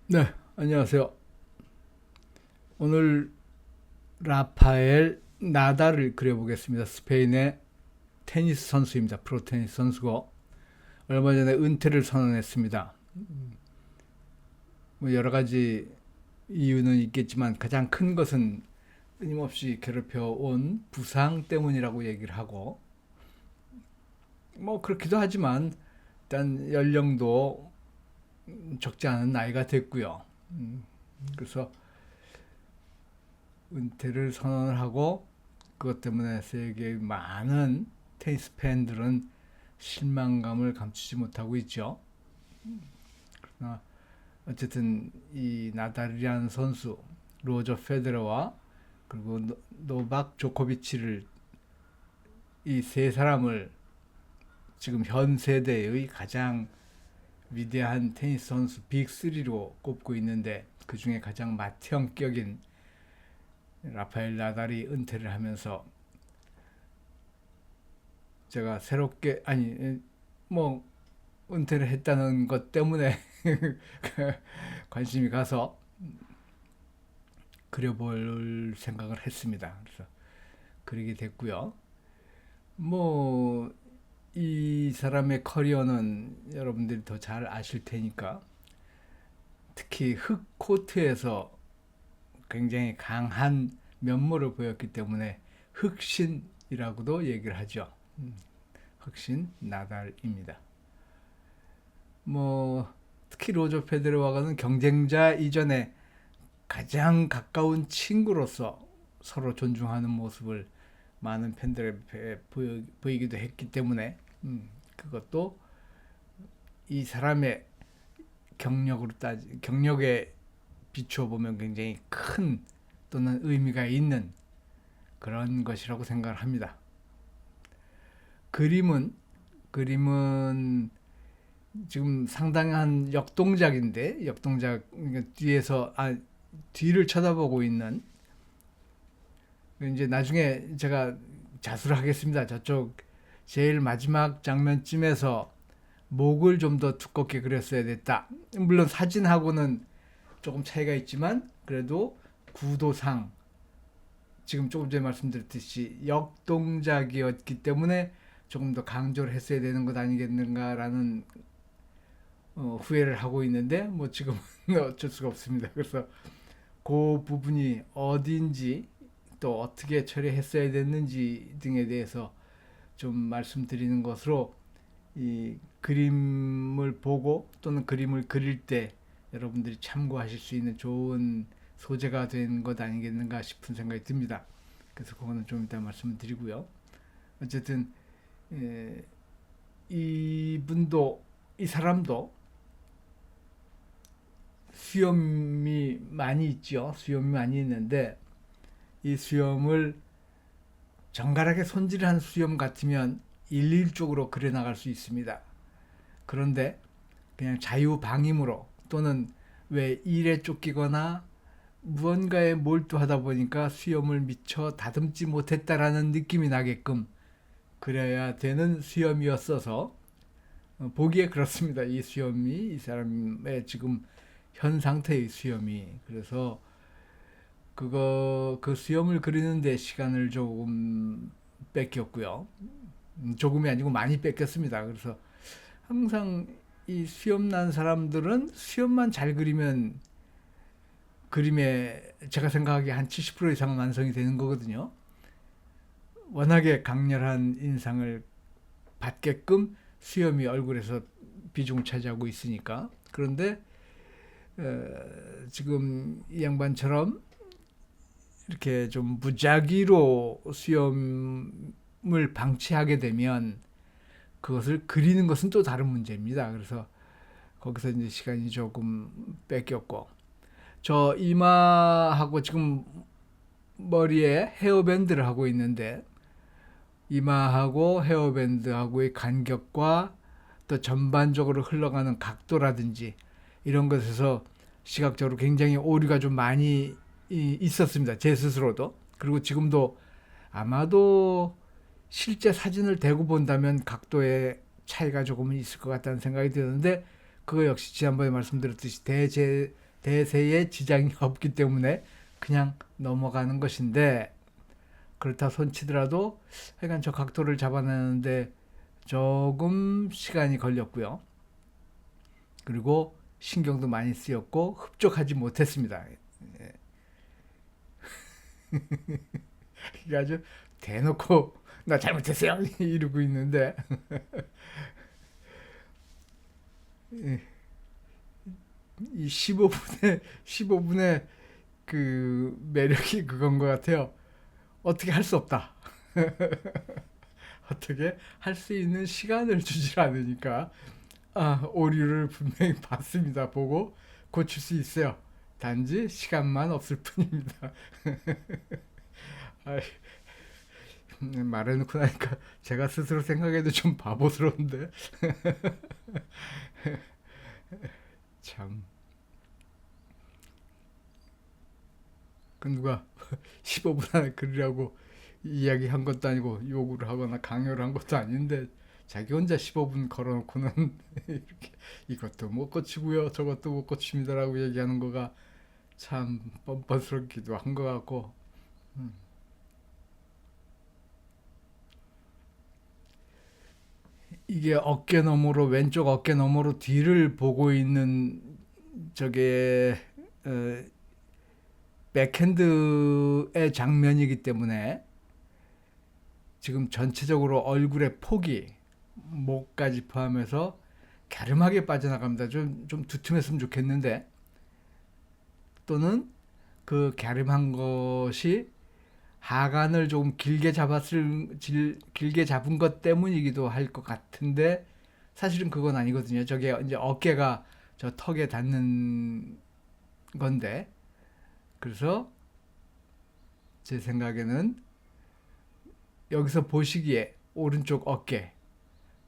네, 안녕하세요. 오늘 라파엘 나달을 그려보겠습니다. 스페인의 테니스 선수입니다. 프로 테니스 선수고 얼마 전에 은퇴를 선언했습니다. 뭐 여러 가지 이유는 있겠지만 가장 큰 것은 끊임없이 괴롭혀온 부상 때문이라고 얘기를 하고, 뭐 그렇기도 하지만 일단 연령도 적지 않은 나이가 됐고요. 그래서 은퇴를 선언을 하고, 그것 때문에 세계의 많은 테니스 팬들은 실망감을 감추지 못하고 있죠. 그러나 어쨌든 이 나달이라는 선수, 로저 페데러와 그리고 노박 조코비치를, 이 세 사람을 지금 현 세대의 가장 위대한 테니스 선수 빅3로 꼽고 있는데, 그 중에 가장 맏형격인 라파엘 나달이 은퇴를 하면서 제가 새롭게, 아니 뭐 은퇴를 했다는 것 때문에 관심이 가서 그려볼 생각을 했습니다. 그래서 그리게 됐고요. 뭐 이 사람의 커리어는 여러분들이 더 잘 아실 테니까, 특히 흙 코트에서 굉장히 강한 면모를 보였기 때문에 흑신이라고도 얘기를 하죠. 흑신 나달입니다. 뭐 특히 로저 페데러와는 경쟁자 이전에 가장 가까운 친구로서 서로 존중하는 모습을 많은 팬들에게 보이기도 했기 때문에, 그것도 이 사람의 경력에 비추어 보면 굉장히 큰 또는 의미가 있는 그런 것이라고 생각을 합니다. 그림은 그림은 지금 상당한 역동작인데, 역동작, 그러니까 뒤를 쳐다보고 있는, 이제 나중에 제가 자수를 하겠습니다. 저쪽 제일 마지막 장면쯤에서 목을 좀 더 두껍게 그렸어야 됐다. 물론 사진하고는 조금 차이가 있지만 그래도 구도상 지금 조금 전에 말씀드렸듯이 역동작이었기 때문에 조금 더 강조를 했어야 되는 것 아니겠는가라는 후회를 하고 있는데, 뭐 지금은 어쩔 수가 없습니다. 그래서 그 부분이 어디인지, 또 어떻게 처리했어야 됐는지 등에 대해서 좀 말씀드리는 것으로, 이 그림을 보고 또는 그림을 그릴 때 여러분들이 참고하실 수 있는 좋은 소재가 된 것 아니겠는가 싶은 생각이 듭니다. 그래서 그거는 좀 이따 말씀을 드리고요. 어쨌든 이분도, 이 사람도 수염이 많이 있죠. 수염이 많이 있는데 이 수염을 정갈하게 손질한 수염 같으면 일률적으로 그려나갈 수 있습니다. 그런데 그냥 자유방임으로, 또는 왜 일에 쫓기거나 무언가에 몰두하다 보니까 수염을 미처 다듬지 못했다라는 느낌이 나게끔 그려야 되는 수염이었어서 보기에 그렇습니다. 이 수염이, 이 사람의 지금 현 상태의 수염이. 그래서 그 수염을 그리는데 시간을 조금 뺏겼고요. 조금이 아니고 많이 뺏겼습니다. 그래서 항상 이 수염 난 사람들은 수염만 잘 그리면 그림에 제가 생각하기에 한 70% 이상은 완성이 되는 거거든요. 워낙에 강렬한 인상을 받게끔 수염이 얼굴에서 비중을 차지하고 있으니까. 그런데 지금 이 양반처럼 이렇게 좀 무작위로 수염을 방치하게 되면 그것을 그리는 것은 또 다른 문제입니다. 그래서 거기서 이제 시간이 조금 뺏겼고, 저 이마하고 지금 머리에 헤어밴드를 하고 있는데, 이마하고 헤어밴드하고의 간격과 또 전반적으로 흘러가는 각도라든지 이런 것에서 시각적으로 굉장히 오류가 좀 많이 있었습니다. 제 스스로도. 그리고 지금도 아마도 실제 사진을 대고 본다면 각도의 차이가 조금은 있을 것 같다는 생각이 드는데, 그거 역시 지난번에 말씀드렸듯이 대세에 지장이 없기 때문에 그냥 넘어가는 것인데, 그렇다 손치더라도 하여간 저 각도를 잡아내는데 조금 시간이 걸렸고요. 그리고 신경도 많이 쓰였고 흡족하지 못했습니다. 이게 아주 대놓고 나 잘못했어요 이러고 있는데, 이 15분의 그 매력이 그건 것 같아요. 어떻게 할 수 없다. 어떻게 할 수 있는 시간을 주질 않으니까, 오류를 분명히 봤습니다. 보고 고칠 수 있어요. 단지 시간만 없을 뿐입니다. 아, 말해놓고 나니까 제가 스스로 생각해도 좀 바보스러운데, 참. 그 누가 15분 안에 글이라고 이야기한 것도 아니고 요구를 하거나 강요를 한 것도 아닌데, 자기 혼자 15분 걸어놓고는 이렇게 이것도 못 고치고요 저것도 못 고칩니다라고 얘기하는 거가 참 뻔뻔스럽기도 한 것 같고, 이게 어깨 너머로, 왼쪽 어깨 너머로 뒤를 보고 있는 저게 어, 백핸드의 장면이기 때문에 지금 전체적으로 얼굴의 폭이 목까지 포함해서 갸름하게 빠져나갑니다. 좀 두툼했으면 좋겠는데, 또는 그 갸름한 것이 하관을 조금 길게 잡은 것 때문이기도 할 것 같은데, 사실은 그건 아니거든요. 저게 이제 어깨가 저 턱에 닿는 건데, 그래서 제 생각에는 여기서 보시기에 오른쪽 어깨,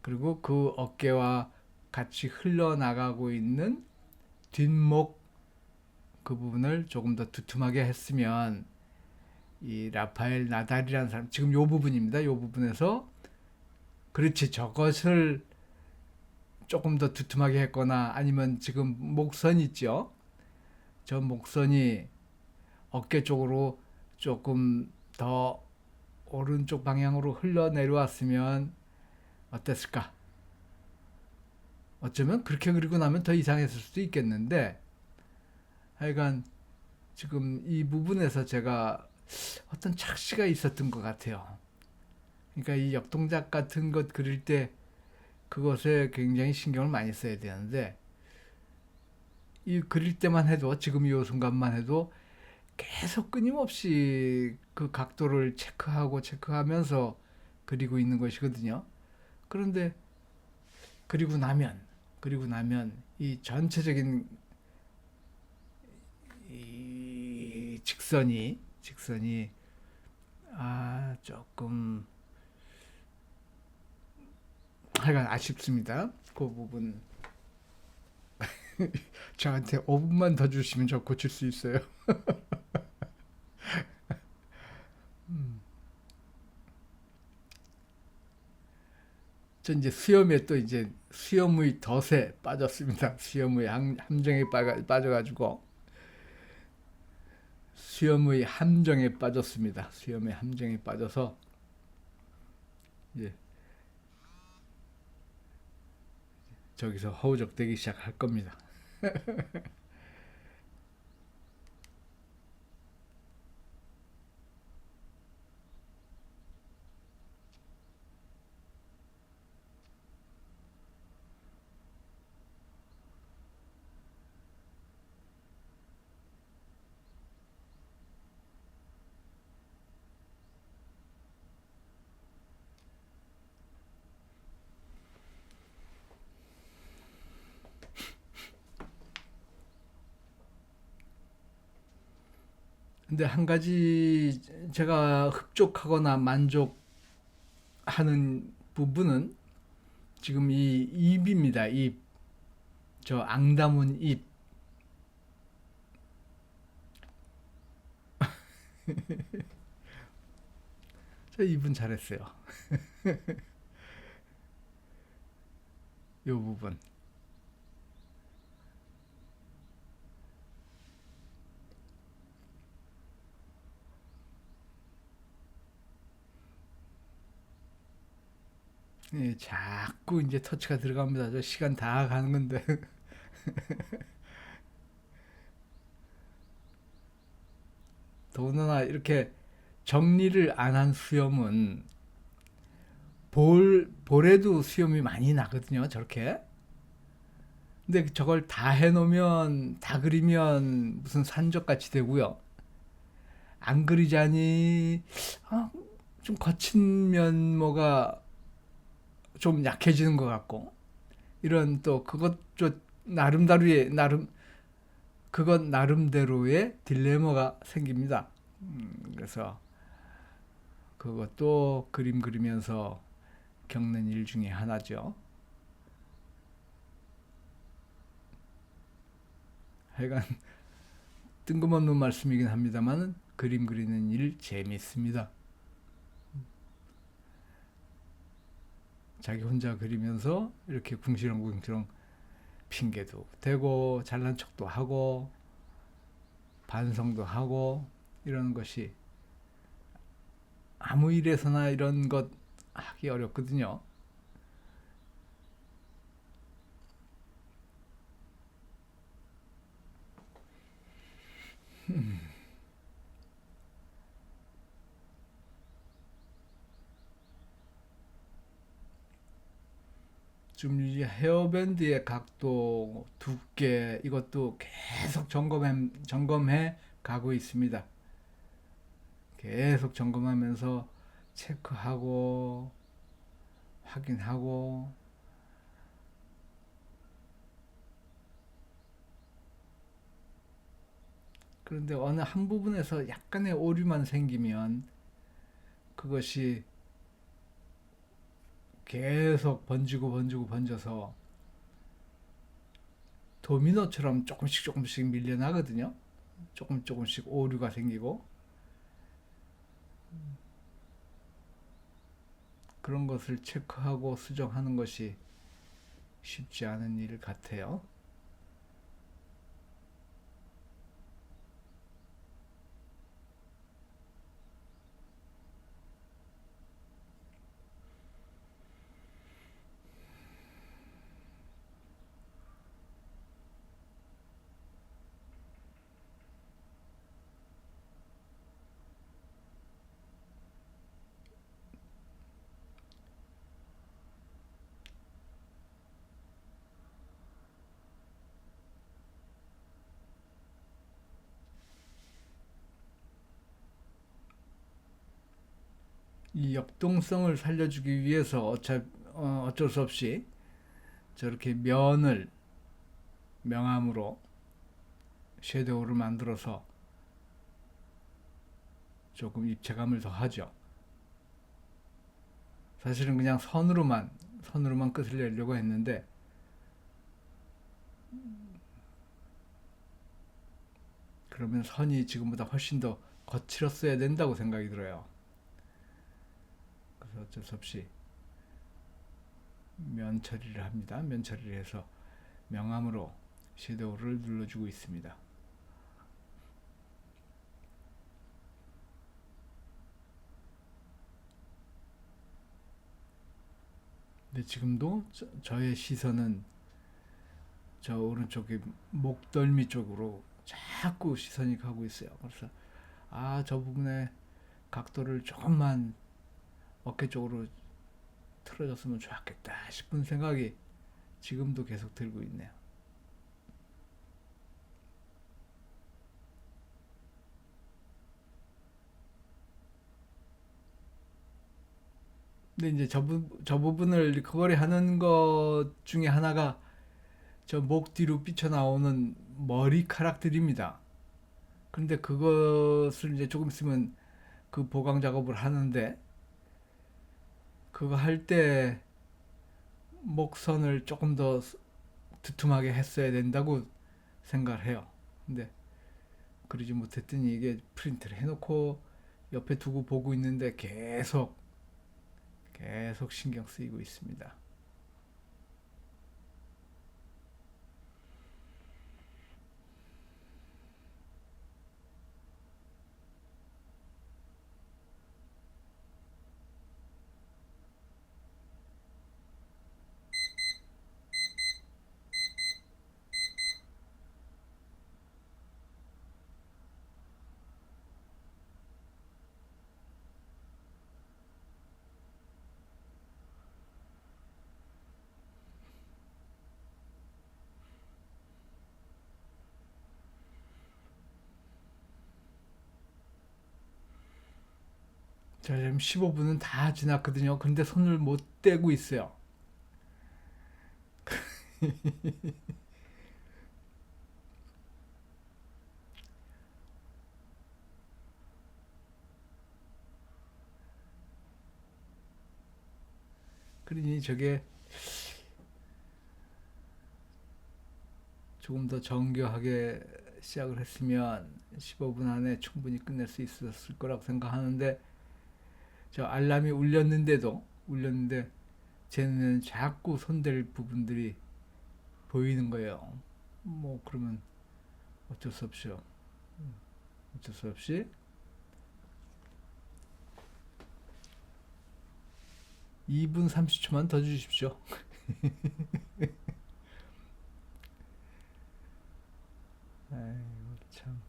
그리고 그 어깨와 같이 흘러나가고 있는 뒷목 그 부분을 조금 더 두툼하게 했으면, 이 라파엘 나달이라는 사람, 지금 요 부분입니다. 요 부분에서 그렇지 저것을 조금 더 두툼하게 했거나, 아니면 지금 목선 있죠. 저 목선이 어깨 쪽으로 조금 더 오른쪽 방향으로 흘러 내려왔으면 어땠을까? 어쩌면 그렇게 그리고 나면 더 이상했을 수도 있겠는데, 하여간 지금 이 부분에서 제가 어떤 착시가 있었던 것 같아요. 그러니까 이 역동작 같은 것 그릴 때 그것에 굉장히 신경을 많이 써야 되는데, 이 그릴 때만 해도, 지금 이 순간만 해도 계속 끊임없이 그 각도를 체크하면서 그리고 있는 것이거든요. 그런데 그리고 나면 이 전체적인 이 직선이 조금 하여간 아쉽습니다. 그 부분 저한테 5분만 더 주시면 저 고칠 수 있어요. 저 이제 수염에 또 이제 수염의 덫에 빠졌습니다. 수염의 함정에 빠져가지고 수염의 함정에 빠졌습니다. 수염의 함정에 빠져서 이제 저기서 허우적대기 시작할 겁니다. 근데 한 가지 제가 흡족하거나 만족하는 부분은 지금 이 입입니다. 입. 저 앙다문 입. 저 입은 잘했어요. 이 부분. 예, 자꾸 이제 터치가 들어갑니다. 저 시간 다 가는 건데. 더군다나 이렇게 정리를 안 한 수염은 볼에도 수염이 많이 나거든요. 저렇게. 근데 저걸 다 해놓으면, 다 그리면 무슨 산적같이 되고요. 안 그리자니, 아, 좀 거친 면모가 좀 약해지는 것 같고, 이런 또 그것 좀 그것 나름대로의 딜레마가 생깁니다. 그래서 그것도 그림 그리면서 겪는 일 중에 하나죠. 하여간 뜬금없는 말씀이긴 합니다만 그림 그리는 일 재밌습니다. 자기 혼자 그리면서 이렇게 궁시렁궁시렁 핑계도 대고 잘난 척도 하고 반성도 하고 이런 것이 아무 일에서나 이런 것 하기 어렵거든요. 좀 이 헤어밴드의 각도, 두께 이것도 계속 점검해 가고 있습니다. 계속 점검하면서 체크하고 확인하고. 그런데 어느 한 부분에서 약간의 오류만 생기면 그것이 계속 번져서 도미노처럼 조금씩 밀려나거든요. 조금씩 오류가 생기고 그런 것을 체크하고 수정하는 것이 쉽지 않은 일 같아요. 이 역동성을 살려주기 위해서 어쩔 수 없이 저렇게 면을 명암으로 섀도우를 만들어서 조금 입체감을 더하죠. 사실은 그냥 선으로만 끝을 내려고 했는데 그러면 선이 지금보다 훨씬 더 거칠었어야 된다고 생각이 들어요. 그래서 어쩔 수 없이 면 처리를 합니다. 면 처리를 해서 명암으로 섀도우를 눌러주고 있습니다. 근데 지금도 저의 시선은 저 오른쪽에 목덜미 쪽으로 자꾸 시선이 가고 있어요. 그래서 저 부분에 각도를 조금만 어깨 쪽으로 틀어졌으면 좋았겠다 싶은 생각이 지금도 계속 들고 있네요. 근데 이제 저 부분을 리커버리 하는 것 중에 하나가 저 목 뒤로 삐쳐나오는 머리카락들입니다. 그런데 그것을 이제 조금 있으면 그 보강 작업을 하는데 그거 할 때 목선을 조금 더 두툼하게 했어야 된다고 생각을 해요. 근데 그러지 못했더니 이게 프린트를 해놓고 옆에 두고 보고 있는데 계속 신경 쓰이고 있습니다. 자, 지금 15분은 다 지났거든요. 근데 손을 못 떼고 있어요. 그러니 저게 조금 더 정교하게 시작을 했으면 15분 안에 충분히 끝낼 수 있었을 거라고 생각하는데, 저 알람이 울렸는데 제 눈에는 자꾸 손댈 부분들이 보이는 거예요. 뭐 그러면 어쩔 수 없죠. 어쩔 수 없이 2분 30초만 더 주십시오. 아이고 참.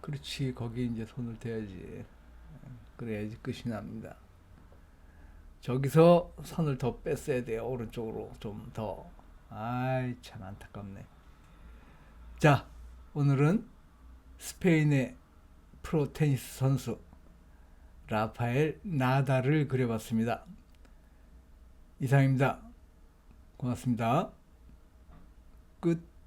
그렇지, 거기 이제 손을 대야지. 그래야지 끝이 납니다. 저기서 선을 더 뺐어야 돼요. 오른쪽으로 좀 더. 아이 참 안타깝네. 자, 오늘은 스페인의 프로 테니스 선수 라파엘 나달을 그려봤습니다. 이상입니다. 고맙습니다. 끝.